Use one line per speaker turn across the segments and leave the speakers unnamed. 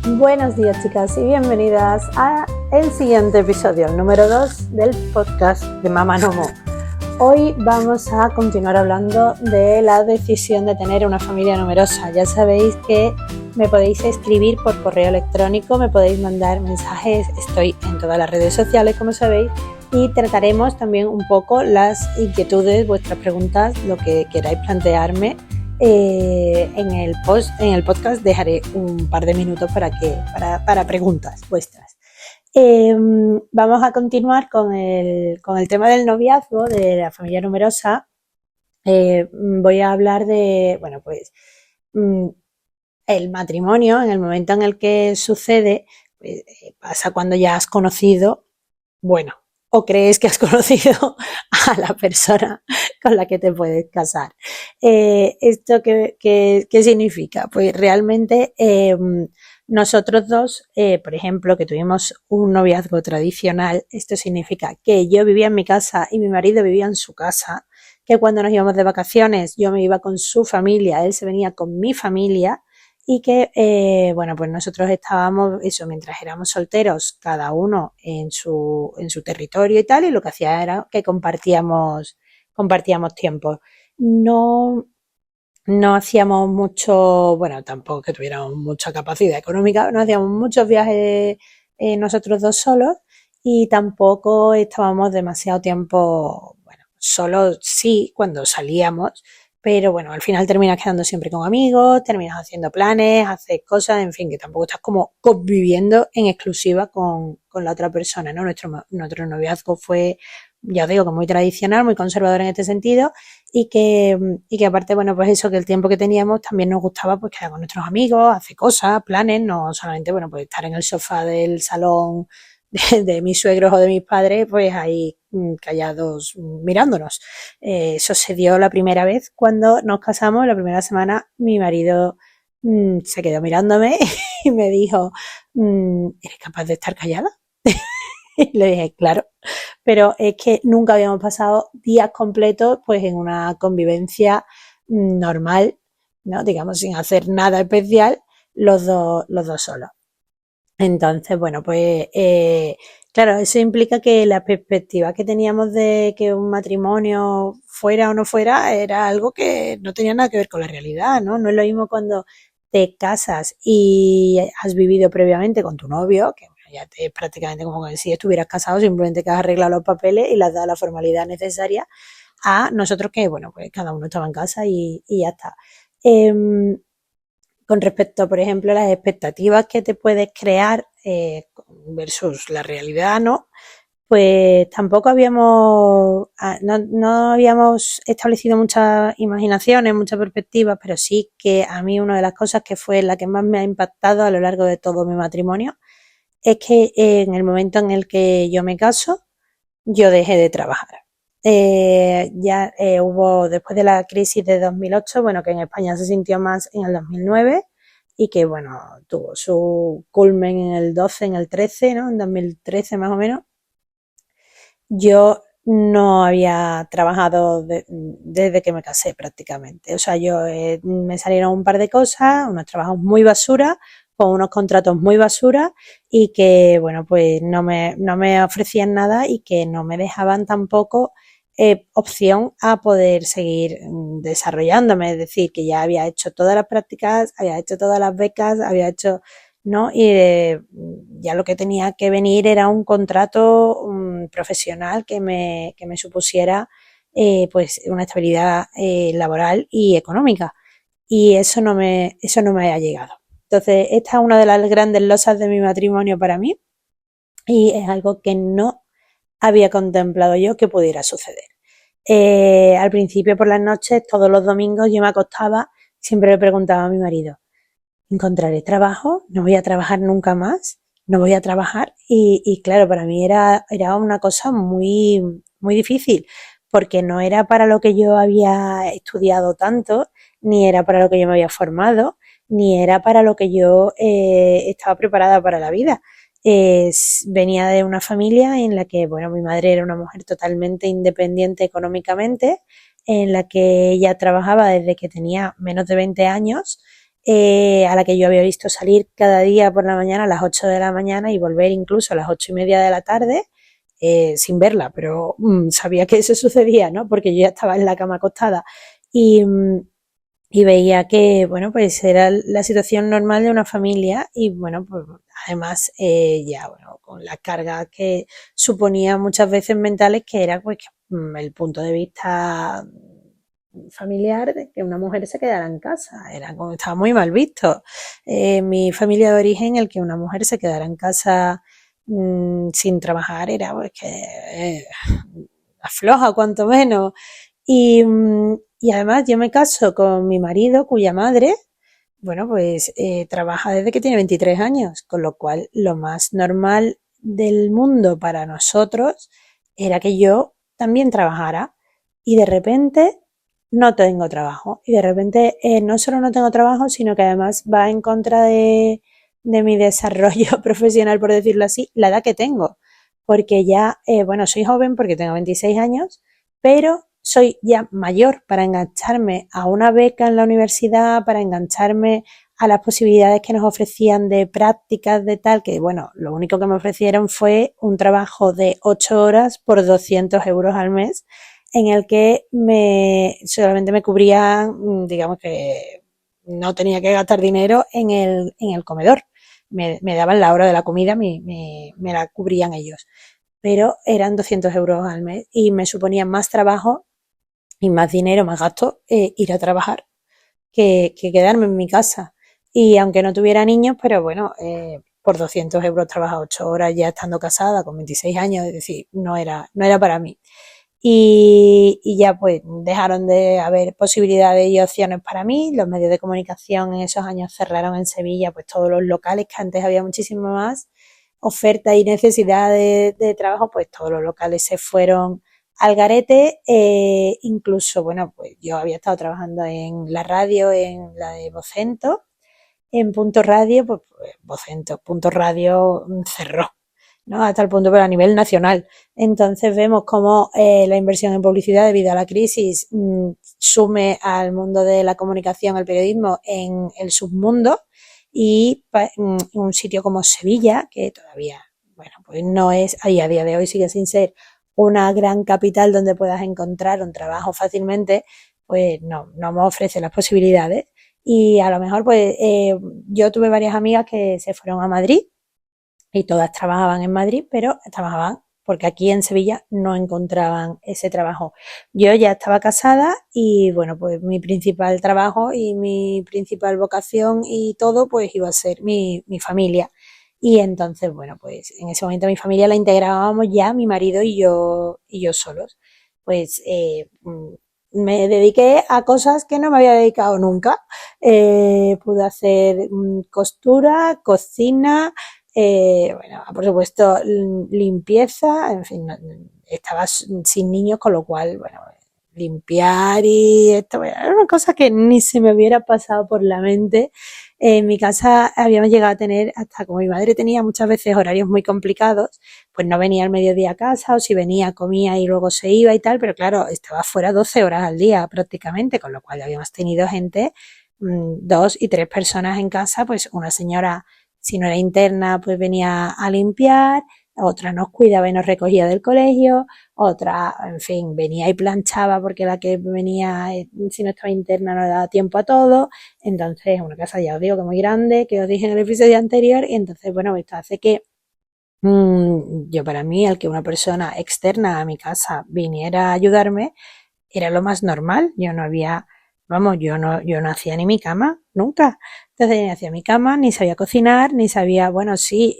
Buenos días, chicas, y bienvenidas a el siguiente episodio, el número 2 del podcast de Mama No Mo. Hoy vamos a continuar hablando de la decisión de tener una familia numerosa. Ya sabéis que me podéis escribir por correo electrónico, me podéis mandar mensajes, estoy en todas las redes sociales, como sabéis, y trataremos también un poco las inquietudes, vuestras preguntas, lo que queráis plantearme. En el podcast dejaré un par de minutos para preguntas vuestras. Vamos a continuar con el tema del noviazgo, de la familia numerosa. Voy a hablar de, el matrimonio, en el momento en el que sucede, pues, pasa cuando ya has conocido, o crees que has conocido a la persona con la que te puedes casar. ¿Esto qué significa? Pues realmente nosotros dos, por ejemplo, que tuvimos un noviazgo tradicional, esto significa que yo vivía en mi casa y mi marido vivía en su casa, que cuando nos íbamos de vacaciones yo me iba con su familia, él se venía con mi familia, y que, pues nosotros estábamos, eso, mientras éramos solteros, cada uno en su territorio y tal, y lo que hacía era que compartíamos tiempo. No hacíamos mucho, tampoco que tuviéramos mucha capacidad económica, no hacíamos muchos viajes nosotros dos solos, y tampoco estábamos demasiado tiempo, solos sí, cuando salíamos, pero al final terminas quedando siempre con amigos, terminas haciendo planes, haces cosas, en fin, que tampoco estás como conviviendo en exclusiva con la otra persona, ¿no? Nuestro noviazgo fue, ya os digo, que muy tradicional, muy conservador en este sentido, y que aparte, pues eso, que el tiempo que teníamos también nos gustaba pues quedar con nuestros amigos, hacer cosas, planes, no solamente, pues estar en el sofá del salón de mis suegros o de mis padres, pues ahí callados mirándonos. Eso se dio la primera vez cuando nos casamos. La primera semana mi marido se quedó mirándome y me dijo, ¿eres capaz de estar callada? Y le dije, claro, pero es que nunca habíamos pasado días completos pues en una convivencia normal, ¿no? Digamos, sin hacer nada especial, los dos solos. Entonces, claro, eso implica que la perspectiva que teníamos de que un matrimonio fuera o no fuera era algo que no tenía nada que ver con la realidad, ¿no? No es lo mismo cuando te casas y has vivido previamente con tu novio, que ya te es prácticamente como si estuvieras casado, simplemente que has arreglado los papeles y le has dado la formalidad necesaria, a nosotros que, pues cada uno estaba en casa y ya está. Con respecto, por ejemplo, a las expectativas que te puedes crear versus la realidad, ¿no? Pues tampoco no habíamos establecido muchas imaginaciones, muchas perspectivas, pero sí que a mí una de las cosas que fue la que más me ha impactado a lo largo de todo mi matrimonio es que en el momento en el que yo me caso, yo dejé de trabajar. Hubo, después de la crisis de 2008, que en España se sintió más en el 2009 y que, tuvo su culmen en el 12, en el 13, ¿no? En 2013 más o menos. Yo no había trabajado desde que me casé prácticamente. O sea, me salieron un par de cosas, unos trabajos muy basura, con unos contratos muy basura y que, pues no me ofrecían nada y que no me dejaban tampoco opción a poder seguir desarrollándome. Es decir, que ya había hecho todas las prácticas, había hecho todas las becas, había hecho, ¿no? Y ya lo que tenía que venir era un contrato profesional que me supusiera pues una estabilidad laboral y económica. Y eso no me ha llegado. Entonces, esta es una de las grandes losas de mi matrimonio para mí y es algo que no había contemplado yo que pudiera suceder. Al principio por las noches, todos los domingos yo me acostaba, siempre le preguntaba a mi marido, ¿encontraré trabajo? ¿No voy a trabajar nunca más? ¿No voy a trabajar? Y claro, para mí era una cosa muy, muy difícil, porque no era para lo que yo había estudiado tanto, ni era para lo que yo me había formado, ni era para lo que yo estaba preparada para la vida. Venía de una familia en la que, mi madre era una mujer totalmente independiente económicamente, en la que ella trabajaba desde que tenía menos de 20 años, a la que yo había visto salir cada día por la mañana a las 8 de la mañana y volver incluso a las 8:30 de la tarde, sin verla, pero sabía que eso sucedía, ¿no? Porque yo ya estaba en la cama acostada y, y veía que, bueno, pues era la situación normal de una familia y, bueno, pues además ya, bueno, con la carga que suponía muchas veces mentales, que era pues el punto de vista familiar de que una mujer se quedara en casa, era como estaba muy mal visto. Mi familia de origen, el que una mujer se quedara en casa sin trabajar era pues que afloja cuanto menos. Y además yo me caso con mi marido, cuya madre, bueno, pues trabaja desde que tiene 23 años, con lo cual lo más normal del mundo para nosotros era que yo también trabajara. Y de repente no tengo trabajo. Y de repente no solo no tengo trabajo, sino que además va en contra de mi desarrollo profesional, por decirlo así, la edad que tengo. Porque ya, bueno, soy joven porque tengo 26 años, pero soy ya mayor para engancharme a una beca en la universidad, para engancharme a las posibilidades que nos ofrecían de prácticas de tal, que bueno, lo único que me ofrecieron fue un trabajo de 8 horas por 200 euros al mes, en el que solamente me cubrían, digamos que no tenía que gastar dinero en el comedor. Me daban la hora de la comida, me la cubrían ellos. Pero eran 200 euros al mes y me suponía más trabajo y más dinero, más gasto, ir a trabajar que quedarme en mi casa. Y aunque no tuviera niños, pero bueno, por 200 euros trabajar 8 horas ya estando casada con 26 años, es decir, no era para mí. Y ya pues dejaron de haber posibilidades y opciones para mí. Los medios de comunicación en esos años cerraron en Sevilla pues todos los locales, que antes había muchísimo más oferta y necesidad de trabajo, pues todos los locales se fueron al garete. Incluso, bueno, pues yo había estado trabajando en la radio, en la de Vocento, en Punto Radio, pues Vocento, Punto Radio cerró, ¿no? Hasta el punto, pero a nivel nacional. Entonces vemos cómo la inversión en publicidad debido a la crisis sume al mundo de la comunicación, el periodismo en el submundo, y un sitio como Sevilla, que todavía, bueno, pues no es, ahí a día de hoy sigue sin ser una gran capital donde puedas encontrar un trabajo fácilmente, pues no me ofrece las posibilidades. Y a lo mejor, pues yo tuve varias amigas que se fueron a Madrid y todas trabajaban en Madrid, pero trabajaban porque aquí en Sevilla no encontraban ese trabajo. Yo ya estaba casada y bueno, pues mi principal trabajo y mi principal vocación y todo pues iba a ser mi familia. Y entonces, bueno, pues en ese momento mi familia la integrábamos ya mi marido y yo solos. Pues me dediqué a cosas que no me había dedicado nunca. Pude hacer costura, cocina, bueno, por supuesto, limpieza, en fin, estaba sin niños, con lo cual, bueno, limpiar y esto, bueno, era una cosa que ni se me hubiera pasado por la mente. En mi casa habíamos llegado a tener, hasta como mi madre tenía muchas veces horarios muy complicados, pues no venía al mediodía a casa, o si venía comía y luego se iba y tal, pero claro, estaba fuera 12 horas al día prácticamente, con lo cual habíamos tenido gente, 2 y 3 personas en casa, pues una señora, si no era interna, pues venía a limpiar, otra nos cuidaba y nos recogía del colegio, otra, en fin, venía y planchaba porque la que venía, si no estaba interna, no le daba tiempo a todo. Entonces, una casa, ya os digo, que muy grande, que os dije en el episodio anterior, y entonces, bueno, esto hace que yo, para mí, el que una persona externa a mi casa viniera a ayudarme era lo más normal. Yo no había, vamos, yo no hacía ni mi cama, nunca. Entonces ni hacía mi cama, ni sabía cocinar, ni sabía, bueno, sí,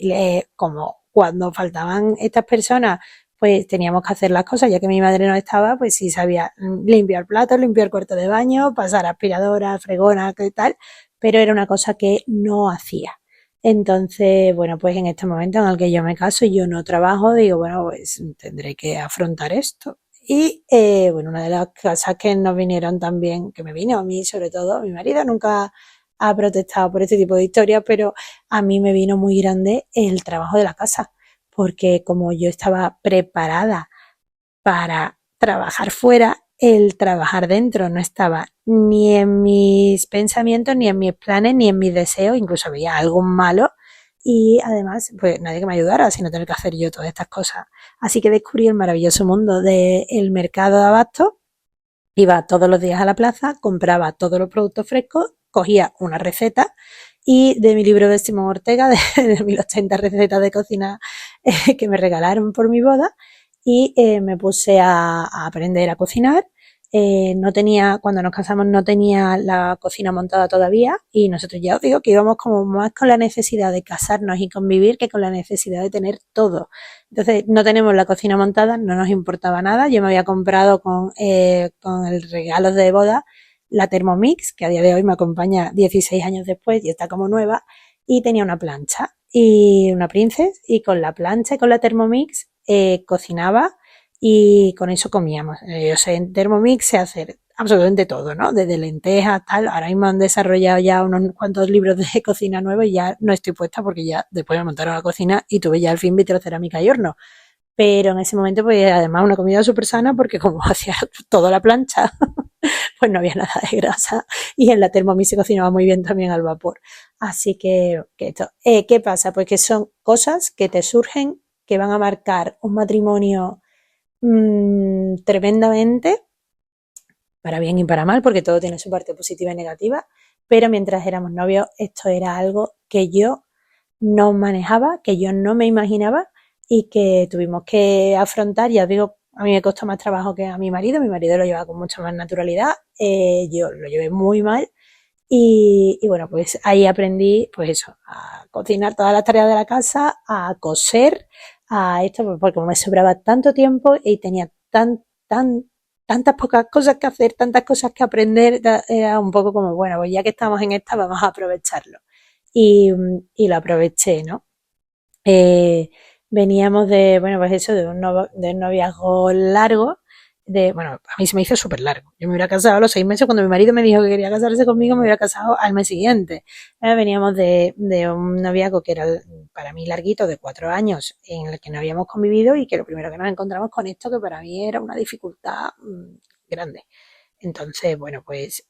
como cuando faltaban estas personas, pues teníamos que hacer las cosas, ya que mi madre no estaba, pues sí sabía limpiar platos, limpiar cuarto de baño, pasar aspiradora, fregona, qué tal, pero era una cosa que no hacía. Entonces, bueno, pues en este momento en el que yo me caso y yo no trabajo, digo, bueno, pues tendré que afrontar esto. Y bueno, una de las cosas que nos vinieron también, que me vino a mí sobre todo, mi marido nunca ha protestado por este tipo de historias, pero a mí me vino muy grande el trabajo de la casa, porque como yo estaba preparada para trabajar fuera, el trabajar dentro no estaba ni en mis pensamientos, ni en mis planes, ni en mis deseos, incluso había algo malo y además pues nadie que me ayudara, sino tener que hacer yo todas estas cosas. Así que descubrí el maravilloso mundo del mercado de abasto. Iba todos los días a la plaza, compraba todos los productos frescos, cogía una receta y de mi libro de Simón Ortega, de 1080 recetas de cocina que me regalaron por mi boda, y me puse a aprender a cocinar. No tenía, cuando nos casamos no tenía la cocina montada todavía y nosotros ya os digo que íbamos como más con la necesidad de casarnos y convivir que con la necesidad de tener todo. Entonces no tenemos la cocina montada, no nos importaba nada. Yo me había comprado con el regalo de boda la Thermomix, que a día de hoy me acompaña 16 años después y está como nueva, y tenía una plancha y una Princess, y con la plancha y con la Thermomix cocinaba y con eso comíamos. Yo sé, en Thermomix sé hacer absolutamente todo, ¿no? Desde lentejas, tal. Ahora mismo han desarrollado ya unos cuantos libros de cocina nuevos y ya no estoy puesta porque ya después me montaron la cocina y tuve ya al fin vitrocerámica y horno. Pero en ese momento, pues además una comida súper sana porque como hacía toda la plancha, pues no había nada de grasa y en la Thermomix se cocinaba muy bien también al vapor. Así que esto, ¿qué pasa? Pues que son cosas que te surgen, que van a marcar un matrimonio tremendamente, para bien y para mal, porque todo tiene su parte positiva y negativa, pero mientras éramos novios esto era algo que yo no manejaba, que yo no me imaginaba y que tuvimos que afrontar. Ya os digo, a mí me costó más trabajo que a mi marido lo llevaba con mucha más naturalidad, yo lo llevé muy mal y bueno, pues ahí aprendí pues eso, a cocinar todas las tareas de la casa, a coser, a esto, pues, porque como me sobraba tanto tiempo y tenía tantas pocas cosas que hacer, tantas cosas que aprender, era un poco como, bueno, pues ya que estamos en esta, vamos a aprovecharlo. Y, y lo aproveché, ¿no? Eh, Veníamos de, bueno, pues eso, de un noviazgo largo, bueno, a mí se me hizo súper largo. Yo me hubiera casado a los 6 meses, cuando mi marido me dijo que quería casarse conmigo, me hubiera casado al mes siguiente. Veníamos de un noviazgo que era para mí larguito, de 4 años, en el que no habíamos convivido y que lo primero que nos encontramos con esto, que para mí era una dificultad grande. Entonces, bueno, pues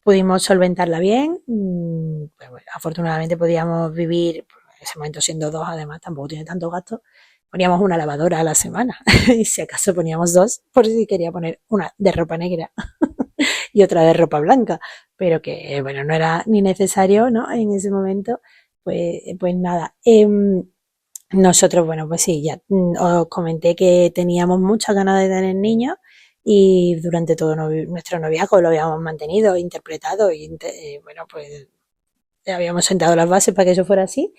pudimos solventarla bien. Pues, bueno, afortunadamente podíamos vivir, en ese momento siendo dos, además tampoco tiene tantos gastos. Poníamos una lavadora a la semana y si acaso poníamos dos, por si quería poner una de ropa negra y otra de ropa blanca, pero que bueno, no era ni necesario, ¿no? En ese momento, pues nada. Nosotros, bueno, pues sí, ya os comenté que teníamos muchas ganas de tener niños y durante todo nuestro noviazgo lo habíamos mantenido, interpretado y bueno, pues habíamos sentado las bases para que eso fuera así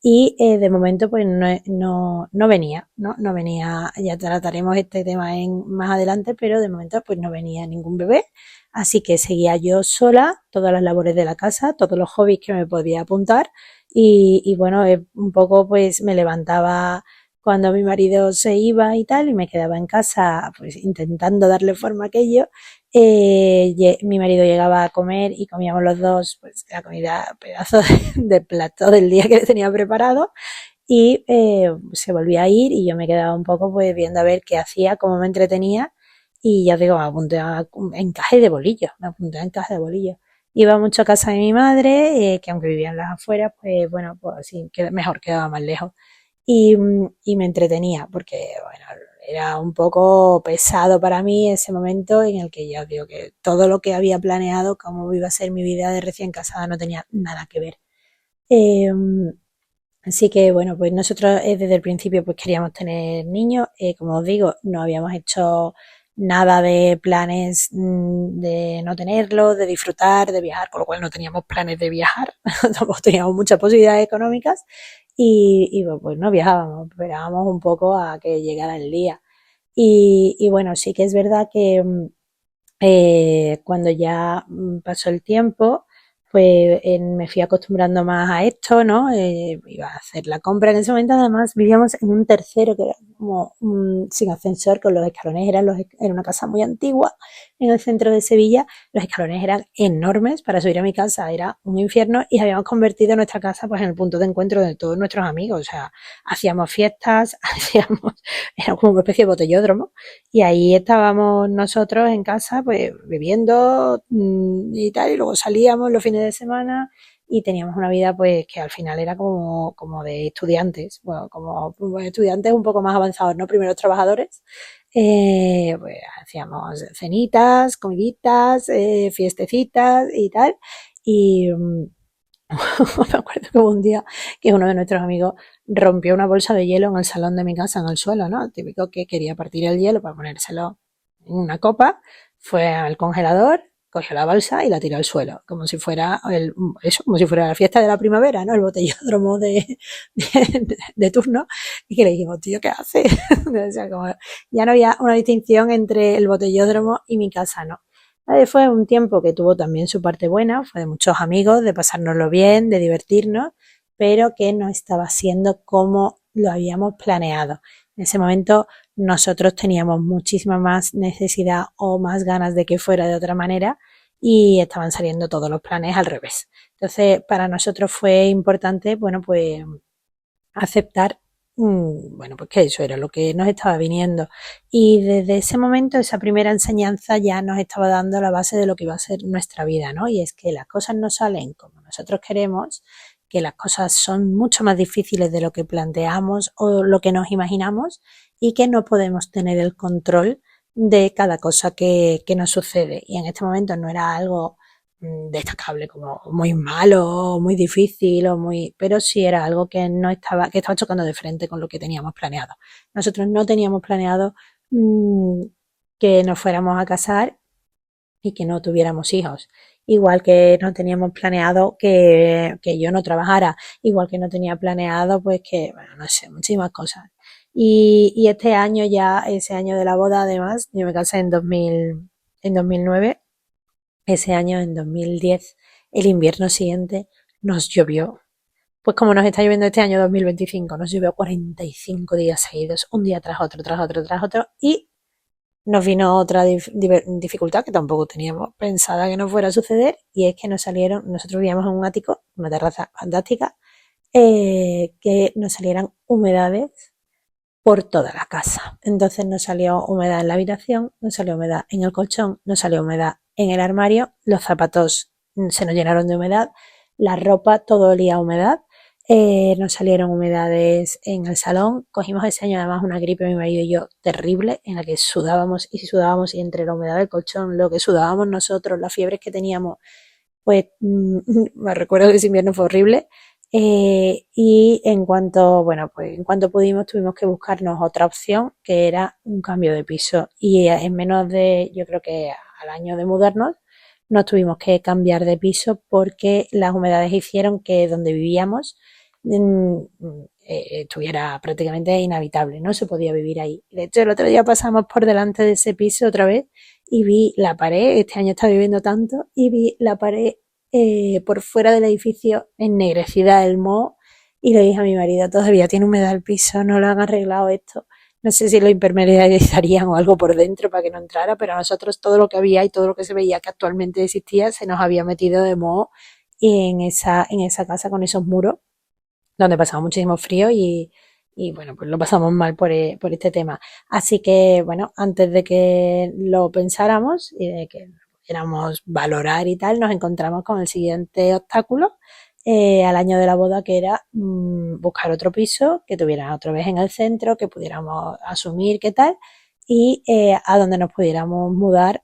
y de momento pues no venía, ¿no? No venía, ya trataremos este tema más adelante, pero de momento pues no venía ningún bebé, así que seguía yo sola todas las labores de la casa, todos los hobbies que me podía apuntar y bueno, un poco pues me levantaba cuando mi marido se iba y tal y me quedaba en casa pues intentando darle forma a aquello. Mi marido llegaba a comer y comíamos los dos pues la comida, pedazo de plato del día que le tenía preparado y se volvía a ir y yo me quedaba un poco pues viendo a ver qué hacía, cómo me entretenía y ya digo, me apunté a encaje de bolillos, me apunté a encaje de bolillos. Iba mucho a casa de mi madre, que aunque vivía en las afueras, pues bueno, pues sí, mejor quedaba más lejos y me entretenía porque, bueno, era un poco pesado para mí ese momento en el que ya os digo que todo lo que había planeado, cómo iba a ser mi vida de recién casada, no tenía nada que ver. Eh, Así que bueno, pues nosotros desde el principio pues queríamos tener niños. Como os digo, no habíamos hecho nada de planes de no tenerlo, de disfrutar, de viajar, por lo cual no teníamos planes de viajar, tampoco teníamos muchas posibilidades económicas y pues no viajábamos, esperábamos un poco a que llegara el día. Y bueno, sí que es verdad que cuando ya pasó el tiempo, pues me fui acostumbrando más a esto, ¿no? Iba a hacer la compra en ese momento, además vivíamos en un tercero, que era como sin ascensor, con los escalones, era una casa muy antigua en el centro de Sevilla, los escalones eran enormes, para subir a mi casa era un infierno y habíamos convertido nuestra casa pues en el punto de encuentro de todos nuestros amigos, o sea, hacíamos fiestas, era como una especie de botellódromo y ahí estábamos nosotros en casa pues bebiendo y tal, y luego salíamos los fines de semana y teníamos una vida pues que al final era como de estudiantes, bueno, como estudiantes un poco más avanzados, ¿no? Primeros trabajadores, pues hacíamos cenitas, comiditas, fiestecitas y tal, y me acuerdo que hubo un día que uno de nuestros amigos rompió una bolsa de hielo en el salón de mi casa, en el suelo, ¿no? Típico que quería partir el hielo para ponérselo en una copa, fue al congelador, cogió la bolsa y la tiró al suelo, como si fuera como si fuera la fiesta de la primavera, ¿no? El botellódromo de turno, y que le dijimos, tío, ¿qué haces? O sea, como ya no había una distinción entre el botellódromo y mi casa, ¿no? Fue un tiempo que tuvo también su parte buena, fue de muchos amigos, de pasárnoslo bien, de divertirnos, pero que no estaba siendo como lo habíamos planeado. En ese momento nosotros teníamos muchísima más necesidad o más ganas de que fuera de otra manera y estaban saliendo todos los planes al revés. Entonces, para nosotros fue importante, bueno, pues aceptar, bueno, pues que eso era lo que nos estaba viniendo. Y desde ese momento, esa primera enseñanza ya nos estaba dando la base de lo que iba a ser nuestra vida, ¿no? Y es que las cosas no salen como nosotros queremos, que las cosas son mucho más difíciles de lo que planteamos o lo que nos imaginamos y que no podemos tener el control de cada cosa que nos sucede. Y en este momento no era algo destacable como muy malo, muy difícil o muy, pero sí era algo que no estaba, que estaba chocando de frente con lo que teníamos planeado. Nosotros no teníamos planeado que nos fuéramos a casar y que no tuviéramos hijos. Igual que no teníamos planeado que yo no trabajara, igual que no tenía planeado pues que, bueno, no sé, muchísimas cosas. Y este año ya, ese año de la boda además, yo me casé en 2009, ese año en 2010, el invierno siguiente nos llovió. Pues como nos está lloviendo este año 2025, nos llovió 45 días seguidos, un día tras otro, tras otro, tras otro, y nos vino otra dificultad que tampoco teníamos pensada que nos fuera a suceder, y es que nos salieron, nosotros vivíamos en un ático, una terraza fantástica, que nos salieran humedades por toda la casa. Entonces nos salió humedad en la habitación, nos salió humedad en el colchón, nos salió humedad en el armario, los zapatos se nos llenaron de humedad, la ropa, todo olía a humedad, nos salieron humedades en el salón, cogimos ese año además una gripe mi marido y yo terrible, en la que sudábamos y entre la humedad del colchón, lo que sudábamos nosotros, las fiebres que teníamos, pues me recuerdo que ese invierno fue horrible. Y en cuanto, bueno, pues en cuanto pudimos tuvimos que buscarnos otra opción que era un cambio de piso y en menos de, yo creo que al año de mudarnos, nos tuvimos que cambiar de piso porque las humedades hicieron que donde vivíamos estuviera prácticamente inhabitable, no se podía vivir ahí. De hecho, el otro día pasamos por delante de ese piso otra vez y vi la pared, este año está lloviendo tanto, y vi la pared por fuera del edificio ennegrecida del moho y le dije a mi marido, todavía tiene humedad el piso, no lo han arreglado esto. No sé si lo impermeabilizarían o algo por dentro para que no entrara, pero a nosotros todo lo que había y todo lo que se veía que actualmente existía se nos había metido de moho en esa casa con esos muros donde pasaba muchísimo frío y bueno, pues lo pasamos mal por este tema. Así que bueno, antes de que lo pensáramos y de que pudiéramos valorar y tal, nos encontramos con el siguiente obstáculo al año de la boda, que era buscar otro piso que tuviera otra vez en el centro, que pudiéramos asumir qué tal y a donde nos pudiéramos mudar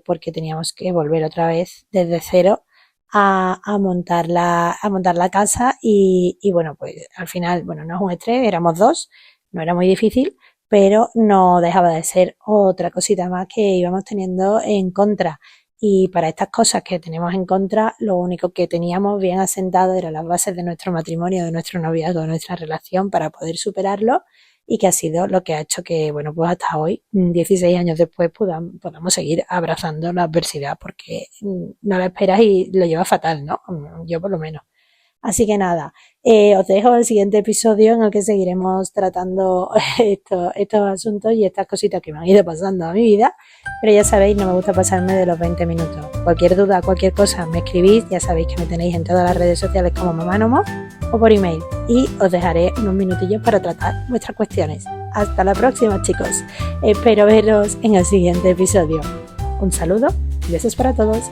porque teníamos que volver otra vez desde cero a montar la casa y bueno, pues al final, bueno, no es un estrés, éramos dos, no era muy difícil, pero no dejaba de ser otra cosita más que íbamos teniendo en contra. Y para estas cosas que tenemos en contra, lo único que teníamos bien asentado eran las bases de nuestro matrimonio, de nuestro noviazgo, de nuestra relación para poder superarlo y que ha sido lo que ha hecho que, bueno, pues hasta hoy, 16 años después, podamos seguir abrazando la adversidad porque no la esperas y lo llevas fatal, ¿no? Yo por lo menos. Así que nada, os dejo el siguiente episodio en el que seguiremos tratando estos asuntos y estas cositas que me han ido pasando a mi vida. Pero ya sabéis, no me gusta pasarme de los 20 minutos. Cualquier duda, cualquier cosa, me escribís. Ya sabéis que me tenéis en todas las redes sociales como Mamanomo o por email. Y os dejaré unos minutillos para tratar vuestras cuestiones. Hasta la próxima, chicos. Espero veros en el siguiente episodio. Un saludo y besos para todos.